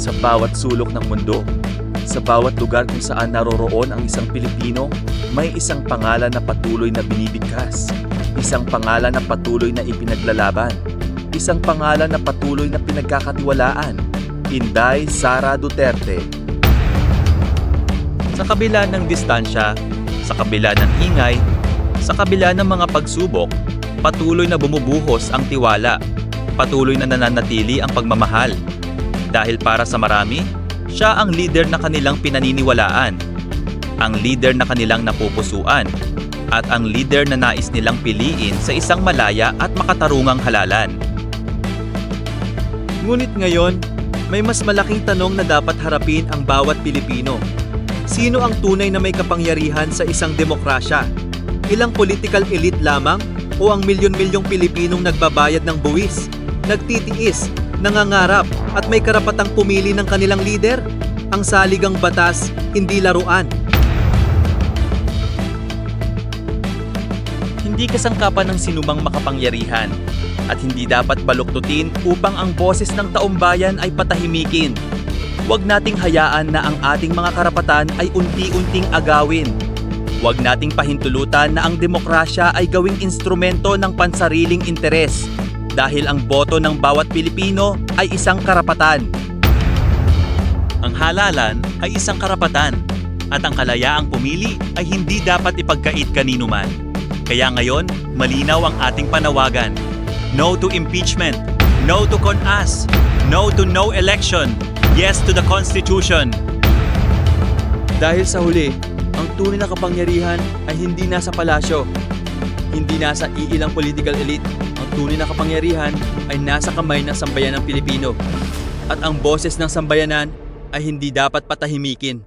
Sa bawat sulok ng mundo, sa bawat lugar kung saan naroroon ang isang Pilipino, may isang pangalan na patuloy na binibigkas. Isang pangalan na patuloy na ipinaglalaban. Isang pangalan na patuloy na pinagkakatiwalaan. Inday Sara Duterte. Sa kabila ng distansya, sa kabila ng ingay, sa kabila ng mga pagsubok, patuloy na bumubuhos ang tiwala. Patuloy na nananatili ang pagmamahal. Dahil para sa marami, siya ang leader na kanilang pinaniniwalaan, ang leader na kanilang napupusuan, at ang leader na nais nilang piliin sa isang malaya at makatarungang halalan. Ngunit ngayon, may mas malaking tanong na dapat harapin ang bawat Pilipino. Sino ang tunay na may kapangyarihan sa isang demokrasya? Ilang political elite lamang o ang milyon-milyong Pilipinong nagbabayad ng buwis, nagtitiis, nangangarap at may karapatang pumili ng kanilang lider? Ang saligang batas, hindi laruan. Hindi kasangkapan ng sinumang makapangyarihan at hindi dapat baluktutin upang ang boses ng taumbayan ay patahimikin. Huwag nating hayaan na ang ating mga karapatan ay unti-unting agawin. Huwag nating pahintulutan na ang demokrasya ay gawing instrumento ng pansariling interes dahil ang boto ng bawat Pilipino ay isang karapatan. Ang halalan ay isang karapatan at ang kalayaang pumili ay hindi dapat ipagkait kanino man. Kaya ngayon, malinaw ang ating panawagan. No to impeachment. No to CONAS. No to no election. Yes to the Constitution. Dahil sa huli, ang tunay na kapangyarihan ay hindi nasa palasyo. Hindi nasa iilang political elite. Ang tunay na kapangyarihan ay nasa kamay ng sambayan ng Pilipino. At ang boses ng sambayanan ay hindi dapat patahimikin.